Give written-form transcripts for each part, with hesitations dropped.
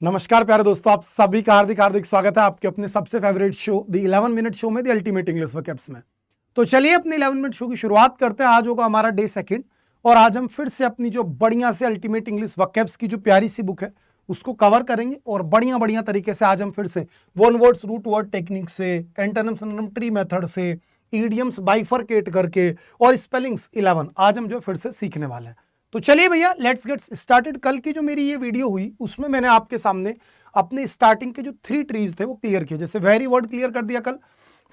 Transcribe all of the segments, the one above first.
नमस्कार प्यारे दोस्तों, आप सभी का हार्दिक हार्दिक स्वागत है आपके अपने सबसे favourite show the 11 minute show में द अल्टीमेट इंग्लिश वोकैब्स में। तो चलिए अपने 11 मिनट शो की शुरुआत करते हैं। आज होगा हमारा डे सेकंड और आज हम फिर से अपनी जो बढ़िया से अल्टीमेट इंग्लिश वोकैब्स की जो प्यारी सी बुक है उसको कवर करेंगे और बढ़िया बढ़िया तरीके से आज हम फिर से one words root word technique से, एंटोनिम सिनोनिम ट्री मेथड से, इडियम्स बाइफरकेट करके और स्पेलिंग्स 11 आज हम जो फिर से सीखने वाले हैं। तो चलिए भैया लेट्स गेट स्टार्टेड। कल की जो मेरी ये वीडियो हुई उसमें मैंने आपके सामने अपने स्टार्टिंग के जो 3 ट्रीज थे वो क्लियर किए। जैसे वेरी वर्ड क्लियर कर दिया कल,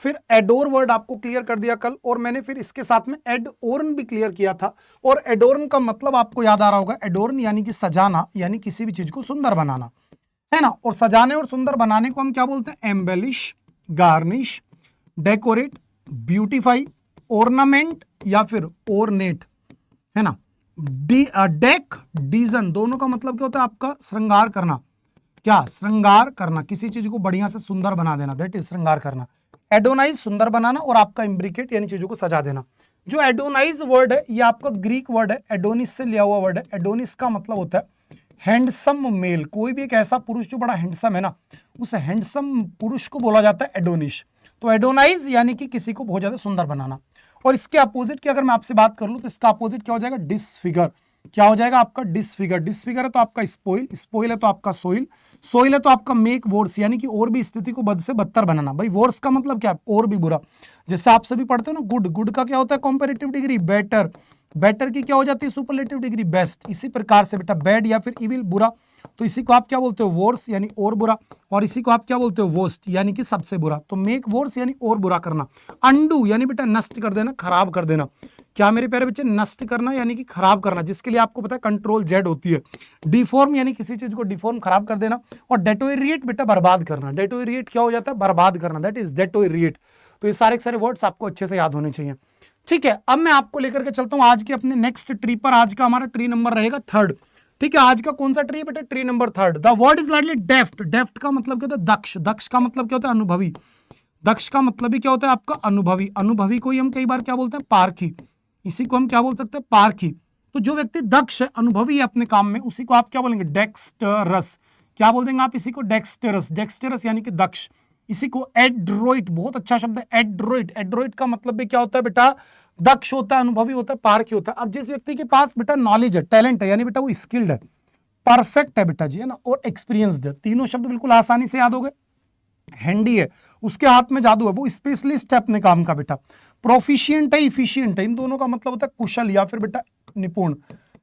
फिर एडोर वर्ड आपको क्लियर कर दिया कल, और मैंने फिर इसके साथ में एडोर्न भी क्लियर किया था। और एडोर्न का मतलब आपको याद आ रहा होगा, एडोर्न यानी कि सजाना, यानी किसी भी चीज को सुंदर बनाना, है ना। और सजाने और सुंदर बनाने को हम क्या बोलते हैं? Embellish, garnish, decorate, beautify, ornament या फिर ऑर्नेट, है ना। डेक, डीजन, दोनों का मतलब क्या होता है? आपका श्रृंगार करना। क्या? श्रृंगार करना, किसी चीज को बढ़िया से सुंदर बना देना, दैट इज श्रृंगार करना। एडोनाइज सुंदर बनाना, और आपका इम्ब्रिकेट यानी चीजों को सजा देना। जो एडोनाइज वर्ड है ये आपका ग्रीक वर्ड है, एडोनिस से लिया हुआ वर्ड है। एडोनिस का मतलब होता है हैंडसम मेल। कोई भी एक ऐसा पुरुष जो बड़ा हैंडसम है ना, उस हैंडसम पुरुष को बोला जाता है एडोनिश। तो एडोनाइज यानी कि किसी को बहुत ज्यादा सुंदर बनाना। और इसके अपोजिट की अगर मैं आपसे बात कर लूं तो इसका अपोजिट क्या हो जाएगा? डिसफिगर। क्या हो जाएगा आपका? डिसफिगर। डिसफिगर है तो आपका स्पॉइल, स्पॉइल है तो आपका सोइल, सोइल है तो आपका मेक वोर्स, यानी कि और भी स्थिति को बद से बदतर बनाना। भाई वोर्स का मतलब क्या है? और भी बुरा। जैसे आप सभी पढ़ते हो ना, गुड, गुड का क्या होता है? Comparative degree. बेटर, बेटर की क्या हो जाती है? Superlative degree, best. इसी प्रकार से बेटा बैड या फिर इविल, बुरा, तो इसी को आप क्या बोलते हो? वोर्स यानी और बुरा। और इसी को आप क्या बोलते हो? वोस्ट यानी कि सबसे बुरा। तो मेक वोर्स यानी और बुरा करना। अंडू यानी बेटा नष्ट कर देना, खराब कर देना। क्या मेरे प्यारे बच्चे? नष्ट करना यानी कि खराब करना, जिसके लिए आपको पता है कंट्रोल जेड होती है। डिफॉर्म यानी किसी चीज को डिफॉर्म, खराब कर देना। और डेटोरिएट बेटा बर्बाद करना। डेटोरिएट क्या हो जाता है? बर्बाद करना, दैट इज डेटोरिएट। तो ये सारे के सारे वर्ड्स आपको अच्छे से याद होने चाहिए। ठीक है, अब मैं आपको लेकर के चलता हूं आज के अपने नेक्स्ट ट्री पर। आज का हमारा ट्री नंबर रहेगा 3rd। ठीक है, आज का कौन सा ट्री है बेटा? Tree number 3rd। The word is lightly deft. Deft का मतलब क्या होता है? दक्ष। दक्ष का मतलब क्या होता है? अनुभवी। दक्ष का मतलब भी क्या होता है आपका? अनुभवी। अनुभवी को ही हम कई बार क्या बोलते हैं? पारखी। इसी को हम क्या बोल सकते हैं? पारखी। तो जो व्यक्ति दक्ष है, अनुभवी है अपने काम में, उसी को आप क्या बोलेंगे? डेक्स्टरस। क्या बोल देंगे आप इसी को? डेक्स्टरस। डेक्स्टरस यानी कि दक्ष। इसी को एड्रोइट, बहुत अच्छा शब्द है एड्रोइट। एड्रोइट का मतलब भी क्या होता है बेटा? दक्ष होता है, अनुभवी होता है, पारखी होता है। अब जिस व्यक्ति के पास बेटा नॉलेज है, टैलेंट है, यानी बेटा वो स्किल्ड है, परफेक्ट है बेटा जी, है ना, और एक्सपीरियंस्ड है, तीनों शब्द बिल्कुल आसानी से याद हो गए। हैंडी है, उसके हाथ में जादू है, वो स्पेशलिस्ट है अपने काम का बेटा। प्रोफिशिएंट है, इफिशिएंट है, इन दोनों का मतलब होता है कुशल या फिर बेटा निपुण।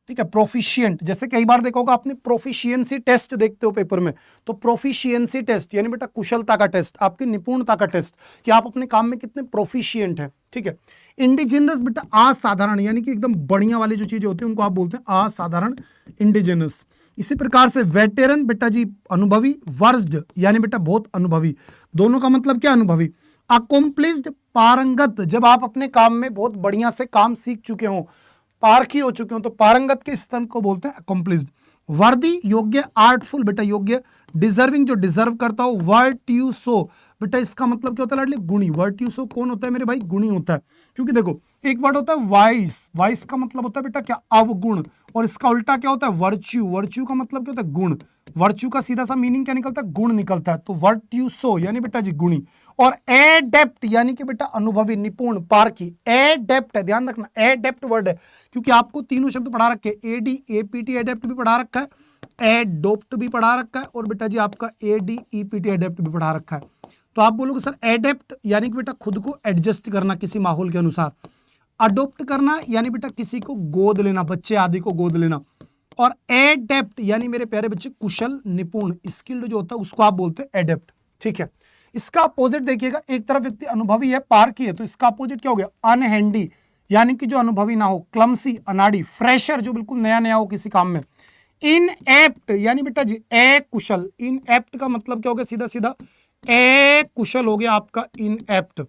ठीक है, प्रोफिशिएंट, जैसे कई बार देखा होगा आपने प्रोफिशिएंसी टेस्ट देखते हो पेपर में, तो प्रोफिशिएंसी टेस्ट यानी बेटा कुशलता का टेस्ट, आपकी निपुणता का टेस्ट, कि आप अपने काम में कितने प्रोफिशिएंट हैं। ठीक है, इंडिजिनस बेटा असाधारण, यानी कि एकदम बढ़िया वाली जो चीजें होती है उनको आप बोलते हैं असाधारण, इंडिजिनस। इसी प्रकार से वेटेरन बेटा जी अनुभवी, वर्स्ड यानी बेटा बहुत अनुभवी, दोनों का मतलब क्या? अनुभवी। अकॉम्प्लिश्ड पारंगत, जब आप अपने काम में बहुत बढ़िया से काम सीख चुके हो, पारखी हो चुके हो, तो पारंगत के स्तर को बोलते हैं अकॉम्प्लिश्ड। वर्दी योग्य, आर्टफुल बेटा योग्य, डिजर्विंग जो डिजर्व करता हो, वर्ट्यूसो बेटा इसका मतलब क्या होता है लाडली? गुणी। वर्ट्यूसो कौन होता है मेरे भाई? गुणी होता है। क्योंकि देखो एक वर्ड होता है वाइस, वाइस का मतलब होता है बेटा क्या? अवगुण, और इसका उल्टा क्या होता है? वर्च्यू। वर्च्यू का मतलब क्या होता है? गुण। वर्च्यू का सीधा सा मीनिंग क्या निकलता है? गुण निकलता है। तो वर्ट्यूसो यानी बेटा जी गुणी। और एडेप्ट यानी कि बेटा अनुभवी, निपुण, पारखी। एडेप्ट है, ध्यान रखना एडेप्ट वर्ड है, क्योंकि आपको तीनों शब्द पढ़ा रखे हैं, एडी एपीटी एडेप्ट भी पढ़ा रखा है, एडोप्ट भी पढ़ा रखा है, और बेटा जी आपका एडीईपीटी एडेप्ट भी पढ़ा रखा है। तो आप बोलोगे सर एडेप्ट यानी कि बेटा खुद को एडजस्ट करना किसी माहौल के अनुसार, अडोप्ट करना यानी बेटा किसी को गोद लेना, बच्चे आदि को गोद लेना, और एडेप्ट यानी मेरे प्यारे बच्चे कुशल, निपुण, स्किल्ड जो होता है उसको आप बोलते हैं एडेप्ट। ठीक है, इसका अपोजिट देखिएगा, एक तरफ व्यक्ति अनुभवी है, पारखी है, तो इसका अपोजिट क्या हो गया? अनहैंडी यानी कि जो अनुभवी ना हो, क्लमसी अनाड़ी, फ्रेशर जो बिल्कुल नया नया हो किसी काम में, इनएप्ट यानी बेटा जी अकुशल। इनएप्ट का मतलब क्या हो गया? सीधा सीधा अकुशल हो गया आपका इनएप्ट।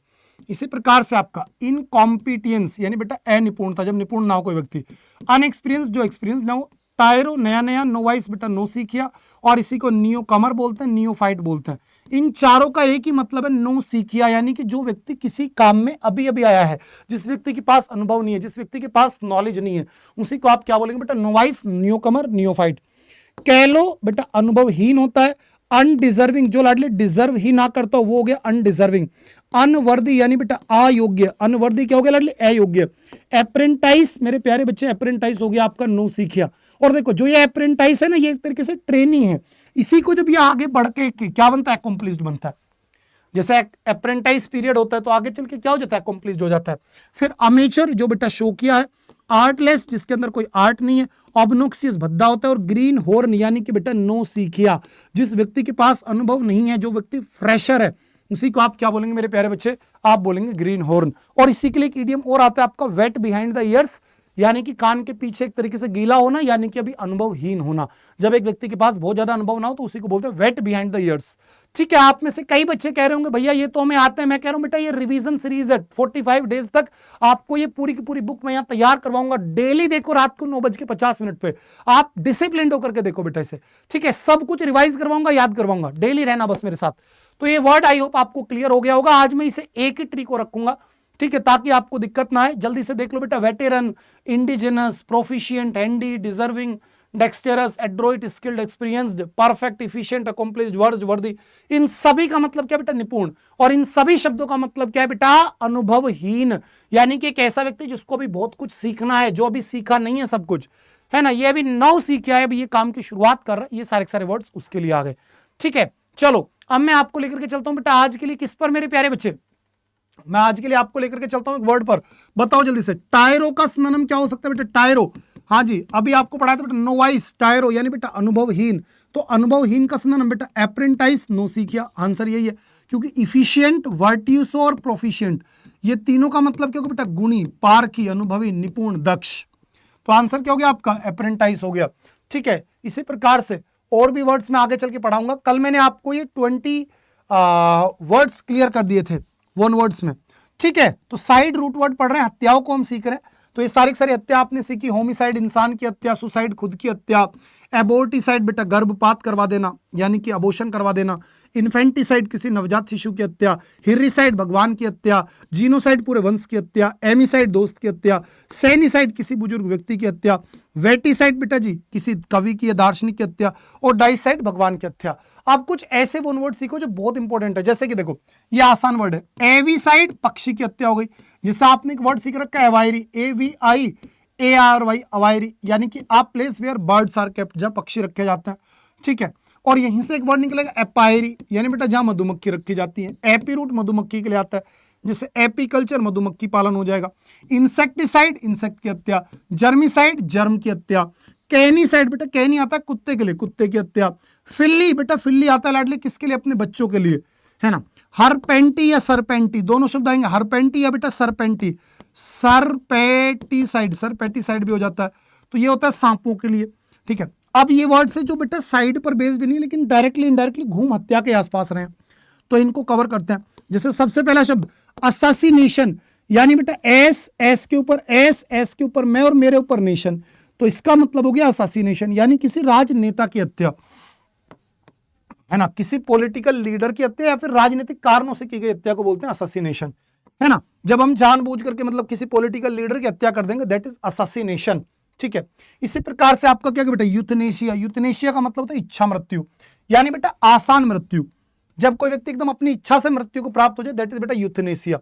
इसी प्रकार से आपका इनकॉम्पिटियंस यानी बेटा अनिपुणता, जब निपुण ना हो कोई व्यक्ति। अनएक्सपीरियंस जो एक्सपीरियंस ना हो। टायरो नया नया, नोवाइस बेटा नो सीखिया, और इसी को नियो कमर बोलते हैं, नियोफाइट बोलते हैं। इन चारों का एक ही मतलब है, नो सीखिया, यानी कि जो व्यक्ति किसी काम में अभी अभी आया है, जिस व्यक्ति के पास अनुभव नहीं है, जिस व्यक्ति के पास नॉलेज नहीं है, उसी को आप क्या बोलेंगे बेटा? नोवाइस, नियो कमर, नियोफाइट। कैलो बेटा अनुभवहीन होता है। अनडिजर्विंग, जो लाडली डिजर्व ही ना करता वो हो गया अनडिजर्विंग। अनवर्दी यानी बेटा अयोग्य, अनवर्दी क्या हो गया लाडली अयोग्य। अप्रेंटाइज मेरे प्यारे बच्चे, अप्रेंटाइज हो गया आपका नौसिखिया। और देखो जो ये अप्रेंटाइज है ना, ये एक तरीके से ट्रेनी है, इसी को जब ये आगे बढ़ के क्या बनता है, अकम्प्लिश्ड बनता है। जैसे अप्रेंटाइज पीरियड होता है तो आगे चल के क्या हो जाता है, अकम्प्लिश्ड हो जाता है। फिर अमेचर जो बेटा शौकिया है। आर्टलेस जिसके अंदर कोई आर्ट नहीं है। ऑब्नोक्सियस भद्दा होता है। और ग्रीन हॉर्न यानी कि बेटा नौसिखिया, जिस व्यक्ति के पास अनुभव नहीं है, जो व्यक्ति फ्रेशर है, उसी को आप क्या बोलेंगे मेरे प्यारे बच्चे, आप बोलेंगे ग्रीन हॉर्न। और इसी के लिए एक इडियम और आता है आपका, वेट बिहाइंड द ईयर्स, यानी कि कान के पीछे एक तरीके से गीला होना, यानी कि अभी अनुभवहीन होना। जब एक व्यक्ति के पास बहुत ज्यादा अनुभव ना हो तो उसी को बोलते हैं वेट बिहाइंड द ईयर्स। ठीक है, आप में से कई बच्चे कह रहे होंगे भैया ये तो हमें आते हैं। मैं कह रहा हूं बेटा ये रिवीजन सीरीज है, 45 डेज तक आपको ये पूरी की पूरी बुक मैं यहां तैयार करवाऊंगा। डेली देखो रात को 9:50 पे, आप डिसिप्लिन होकर के देखो बेटा इसे। ठीक है, सब कुछ रिवाइज करवाऊंगा, याद करवाऊंगा, डेली रहना बस मेरे साथ। तो ये वर्ड आई होप आपको क्लियर हो गया होगा। आज मैं इसे एक ही ट्री को रखूंगा, ठीक है, ताकि आपको दिक्कत ना आए। जल्दी से देख लो बेटा, veteran, indigenous, proficient, handy, deserving, dexterous, adroit, skilled, experienced, perfect, efficient, accomplished, worthy, इन सभी का मतलब क्या बेटा, निपुण। और इन सभी शब्दों का मतलब क्या है बेटा, अनुभवहीन, यानी कि एक ऐसा व्यक्ति जिसको भी बहुत कुछ सीखना है, जो अभी सीखा नहीं है सब कुछ, है ना, ये अभी नौ सीख है, अभी ये काम की शुरुआत कर रहा है, ये सारे सारे वर्ड्स उसके लिए आ गए। ठीक है, चलो अब मैं आपको लेकर के चलता हूं बेटा आज के लिए किस पर मेरे प्यारे बच्चे, मैं आज के लिए आपको लेकर के चलता हूं एक वर्ड पर। बताओ जल्दी से, टायरो का सिनोनिम क्या हो सकता है बेटा, टायरो। हाँ जी, अभी आपको पढ़ाया था बेटा नोवाइस, टायरो यानी बेटा अनुभवहीन। तो अनुभवहीन का सिनोनिम बेटा अप्रेंटाइज, नौसिखिया। आंसर यही है, क्योंकि इफिशिएंट, वर्टियोसो और प्रोफिशिएंट, ये तीनों का मतलब क्या होगा बेटा, गुणी, पारखी, अनुभवी, निपुण, दक्ष। तो आंसर क्या हो गया आपका, अप्रेंटाइज हो गया। ठीक है, इसी प्रकार से और भी वर्ड्स मैं आगे चल के पढ़ाऊंगा। कल मैंने आपको ये 20 वर्ड्स क्लियर कर दिए थे 1 वर्ड्स में। ठीक है, तो साइड रूट वर्ड पढ़ रहे हैं, हत्याओं को हम सीख रहे हैं। तो ये सारी सारी हत्या आपने सीखी, होमिसाइड इंसान की हत्या, सुसाइड खुद की हत्या, एबोर्टिसाइड बेटा गर्भपात करवा देना यानी कि अबॉर्शन करवा देना, इन्फेंटिसाइड किसी नवजात शिशु की हत्या, हिर्रिसाइड भगवान की हत्या, जीनोसाइड पूरे वंश की हत्या, एमिसाइड दोस्त की हत्या, सेनिसाइड किसी बुजुर्ग व्यक्ति की हत्या, वेटिसाइड बेटा जी किसी कवि की या दार्शनिक की हत्या, और डाइसाइड भगवान की हत्या। आप कुछ ऐसे वन वर्ड सीखो जो बहुत इंपॉर्टेंट है, जैसे कि देखो ये आसान वर्ड है, एविसाइड पक्षी की हत्या हो गई। जैसे आपने एक वर्ड सीख रखा है एवायरी, AVIARY, अवायरी, यानी कि आप place where birds are kept, जहां पक्षी रखे जाते हैं। ठीक है, और यहीं से एक वर्ड निकलेगा एपायरी, यानी बेटा जहां मधुमक्खी रखी जाती है। एपी रूट मधुमक्खी के लिए आता है, जैसे एपीकल्चर मधुमक्खी पालन हो जाएगा। इंसेक्टिसाइड इंसेक्ट की हत्या, जर्मिसाइड जर्म की हत्या, कैनीसाइड बेटा कैनी आता है कुत्ते के लिए, कुत्ते की हत्या। फिल्ली बेटा फिल्ली आता है लाडली किसके लिए, अपने बच्चों के लिए, है ना। हरपेंटी या सरपेंटी दोनों शब्द आएंगे, हरपेंटी या बेटा सरपेंटी, सरपेटिसाइड, सरपेटिसाइड भी हो जाता है। तो ये होता है सांपों के लिए। ठीक है, अब ये वर्ड से जो बेटा साइड पर बेस्ड नहीं लेकिन डायरेक्टली इनडायरेक्टली घूम हत्या के आसपास रहे, तो इनको कवर करते हैं। जैसे सबसे पहला शब्द असैसिनेशन, यानी बेटा एस के ऊपर एस के ऊपर मैं और मेरे ऊपर नेशन, तो इसका मतलब हो गया असैसिनेशन, यानी किसी राजनेता की हत्या, है ना, किसी पॉलिटिकल लीडर की हत्या या फिर राजनीतिक कारणों से की गई हत्या को बोलते हैं असैसिनेशन, है ना। जब हम जानबूझ करके मतलब किसी पॉलिटिकल लीडर की हत्या कर देंगे, दैट इज असैसिनेशन। ठीक है, इसी प्रकार से आपका क्या बेटा यूथनेशिया, यूथनेशिया का मतलब होता है इच्छा मृत्यु, यानी बेटा आसान मृत्यु। जब कोई व्यक्ति एकदम अपनी इच्छा से मृत्यु को प्राप्त हो जाए, दैट इज बेटा यूथनेशिया।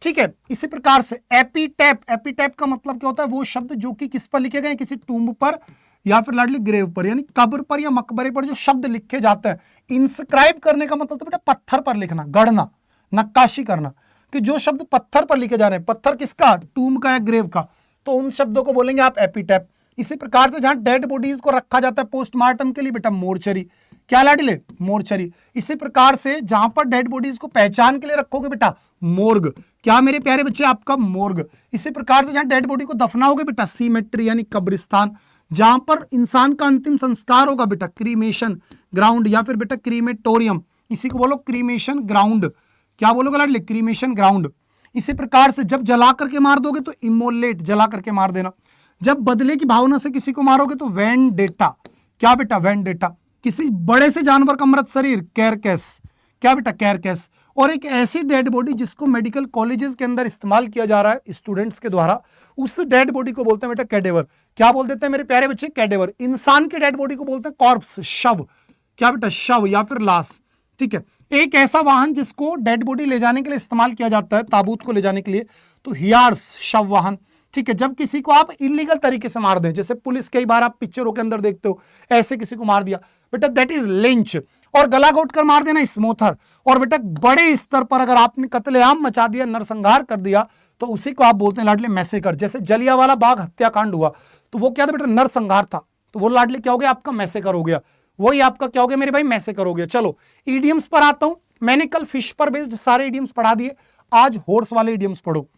ठीक है, इसी प्रकार से एपिटैप, एपिटैप का मतलब क्या होता है, वो शब्द जो कि किस पर लिखे गए, किसी टूम्ब पर या फिर लाडली ग्रेव पर, यानी कब्र पर या मकबरे पर जो शब्द लिखे जाते हैं। इंस्क्राइब करने का मतलब तो बेटा पत्थर पर लिखना, गढ़ना, नक्काशी करना, कि जो शब्द पत्थर पर लिखे जा रहे हैं, पत्थर किसका, टूम्ब का या ग्रेव का, तो उन शब्दों को बोलेंगे आप एपिटैप। इसी प्रकार से जहां डेड बॉडीज को रखा जाता है पोस्टमार्टम के लिए, बेटा मोर्चरी, क्या लाडले, मोर्चरी। इसी प्रकार से जहां पर डेड बॉडीज को पहचान के लिए रखोगे बेटा मोर्ग, क्या मेरे प्यारे बच्चे, आपका मोर्ग। इसी प्रकार से जहां डेड बॉडी को दफनाओगे बेटा सीमेट्री, यानी कब्रिस्तान। जहां पर इंसान का अंतिम संस्कार होगा बेटा क्रीमेशन ग्राउंड या फिर बेटा क्रीमेटोरियम, इसी को बोलो क्रीमेशन ग्राउंड, क्या बोलोगे लाडले, क्रीमेशन ग्राउंड। इसी प्रकार से जब जला करके मार दोगे तो इमोलेट, जला करके मार देना। जब बदले की भावना से किसी को मारोगे तो वेंडेटा, क्या बेटा वेंडेटा। किसी बड़े से जानवर का मृत शरीर कैरकेस, क्या बेटा कैरकेस। और एक ऐसी डेड बॉडी जिसको मेडिकल कॉलेजेस के अंदर इस्तेमाल किया जा रहा है स्टूडेंट्स के द्वारा, उस डेड बॉडी को बोलते हैं बेटा कैडेवर। क्या बोल देते हैं मेरे प्यारे बच्चे? कैडेवर। इंसान की डेड बॉडी को बोलते हैं कॉर्प्स, शव। क्या बेटा? शव या फिर लाश। ठीक है। एक ऐसा वाहन जिसको डेड बॉडी ले जाने के लिए इस्तेमाल किया जाता है, ताबूत को ले जाने के लिए, तो हियार्स, शव वाहन। ठीक है। जब किसी को आप इलीगल तरीके से मार दें, जैसे पुलिस कई बार आप पिक्चरों के अंदर देखते हो, ऐसे किसी को मार दिया बेटा, दैट इज लिंच। और गला घोट कर मार देना, स्मोथर। और बेटा बड़े स्तर पर अगर आपने कत्लेआम मचा दिया, नरसंहार कर दिया, तो उसी को आप बोलते हैं लाडले मैसेकर। जैसे जलियांवाला बाग हत्याकांड हुआ, तो वो क्या था बेटा? नरसंहार था। तो वो लाडले क्या हो गया? आपका मैसेकर हो गया। वही आपका क्या हो गया मेरे भाई? मैसेकर हो गया। चलो इडियम्स पर आता हूं। मैंने कल फिश पर बेस्ड सारे इडियम्स पढ़ा दिए, आज हॉर्स वाले इडियम्स पढ़ो।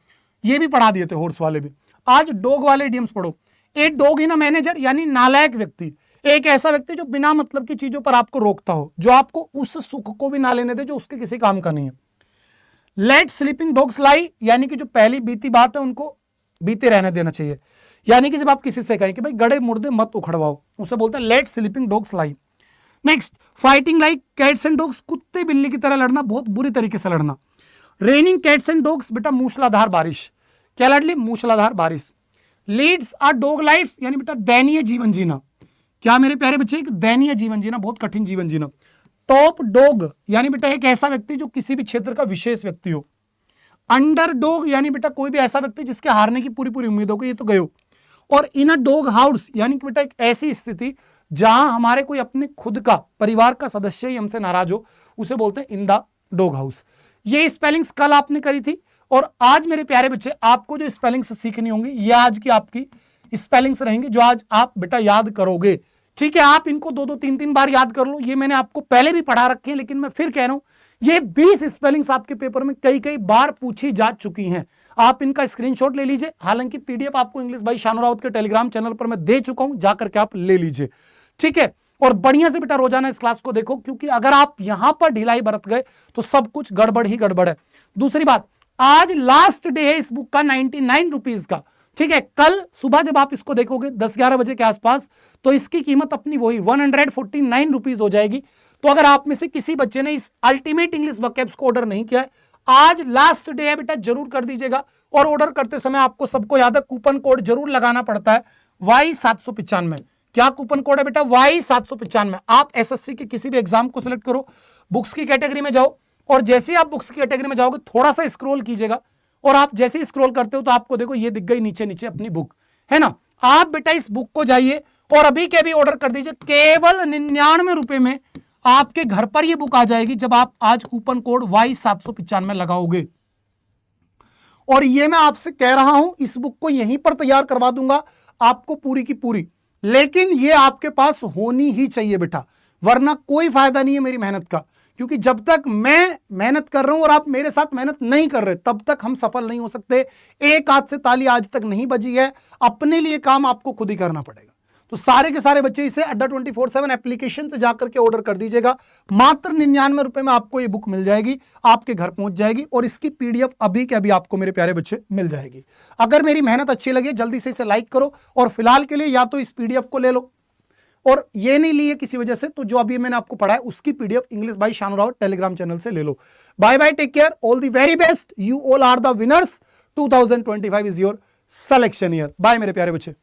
ये भी पढ़ा दिए थे हॉर्स वाले भी। आज डॉग वाले इडियम्स पढ़ो। A dog in a manager, यानी नालायक व्यक्ति, एक ऐसा व्यक्ति जो बिना मतलब की चीजों पर आपको रोकता हो, जो आपको उस सुख को भी ना लेने दे जो उसके किसी काम का नहीं है। लेट स्लीपिंग डॉग्स लाई, यानी कि जो पहली बीती बात है उनको बीते रहने देना चाहिए। यानी कि जब आप किसी से कहें कि भाई गड़े मुर्दे मत उखड़वाओ, उसे बोलते हैं let sleeping dogs lie. Next, fighting like cats and dogs, कुत्ते बिल्ली की तरह लड़ना, बहुत बुरी तरीके से लड़ना। रेनिंग कैट्स एंड डॉग्स, बेटा मूसलाधार बारिश। क्या लाडली? मूसलाधार बारिश। लीड्स अ डॉग लाइफ, यानी बेटा दयनीय जीवन जीना। क्या मेरे प्यारे बच्चे? एक दयनीय जीवन जीना, बहुत कठिन जीवन जीना। टॉप डॉग, यानी बेटा एक ऐसा व्यक्ति जो किसी भी क्षेत्र का विशेष व्यक्ति हो। अंडर डॉग, यानी बेटा कोई भी ऐसा व्यक्ति जिसके हारने की पूरी पूरी उम्मीद हो, ये तो गए हो। और इन अ डॉग हाउस, यानी कि बेटा एक ऐसी स्थिति जहां हमारे कोई अपने खुद का परिवार का सदस्य ही हमसे नाराज हो, उसे बोलते हैं इन द डॉग हाउस। ये स्पेलिंग्स कल आपने करी थी, और आज मेरे प्यारे बच्चे आपको जो स्पेलिंग्स सीखनी होंगी, ये आज की आपकी स्पेलिंग्स रहेंगी जो आज आप बेटा याद करोगे। ठीक है। आप इनको 2-2, 3-3 बार याद कर लो। ये मैंने आपको पहले भी पढ़ा रखे हैं, लेकिन मैं फिर कह रहा हूं, ये 20 स्पेलिंग्स आपके पेपर में कई कई बार पूछी जा चुकी हैं। आप इनका स्क्रीनशॉट ले लीजिए। हालांकि पीडीएफ आपको इंग्लिश भाई शानू राउत के टेलीग्राम चैनल पर मैं दे चुका हूं, जाकर के आप ले लीजिए। ठीक है। और बढ़िया से बेटा रोजाना इस क्लास को देखो, क्योंकि अगर आप यहां पर ढिलाई बरत गए तो सब कुछ गड़बड़ ही गड़बड़ है। दूसरी बात, आज लास्ट डे है इस बुक का 99 रुपीज का। ठीक है। कल सुबह जब आप इसको देखोगे 10-11 बजे के आसपास, तो इसकी कीमत अपनी वही 149 रुपीज हो जाएगी। तो अगर आप में से किसी बच्चे ने इस अल्टीमेट इंग्लिश वोकैब्स को ऑर्डर नहीं किया है, आज लास्ट डे है बेटा, जरूर कर दीजिएगा। और ऑर्डर करते समय आपको सबको याद है, कूपन कोड जरूर लगाना पड़ता है Y795। क्या कूपन कोड है बेटा? Y795। आप एसएससी के किसी भी एग्जाम को सिलेक्ट करो, बुक्स की कैटेगरी में जाओ, और जैसे आप बुक्स की कैटेगरी में जाओगे थोड़ा सा स्क्रॉल कीजिएगा, और आप जैसे ही स्क्रॉल करते हो तो आपको देखो ये दिख गई नीचे नीचे अपनी बुक, है ना। आप बेटा इस बुक को जाइए और अभी के अभी ऑर्डर कर दीजिए। केवल 99 रुपए में आपके घर पर ये बुक आ जाएगी, जब आप आज कूपन कोड Y795 लगाओगे। और ये मैं आपसे कह रहा हूं, इस बुक को यहीं पर तैयार करवा दूंगा आपको पूरी की पूरी, लेकिन ये आपके पास होनी ही चाहिए बेटा, वरना कोई फायदा नहीं है मेरी मेहनत का। क्योंकि जब तक मैं मेहनत कर रहा हूं और आप मेरे साथ मेहनत नहीं कर रहे, तब तक हम सफल नहीं हो सकते। एक हाथ से ताली आज तक नहीं बजी है। अपने लिए काम आपको खुद ही करना पड़ेगा। तो सारे के सारे बच्चे इसे अड्डा 24/7 एप्लीकेशन से जाकर के ऑर्डर कर दीजिएगा। मात्र 99 रुपए में आपको ये बुक मिल जाएगी, आपके घर पहुंच जाएगी, और इसकी पीडीएफ अभी के अभी आपको मेरे प्यारे बच्चे मिल जाएगी। अगर मेरी मेहनत अच्छी लगी, जल्दी से इसे लाइक करो, और फिलहाल के लिए या तो इस पीडीएफ को ले लो, और ये नहीं लिए किसी वजह से, तो जो अभी मैंने आपको पढ़ाया उसकी PDF English by Shanu Raut Telegram channel से ले लो। Bye bye, take care, all the very best, you all are the winners. 2025 is your selection year. Bye मेरे प्यारे बच्चे।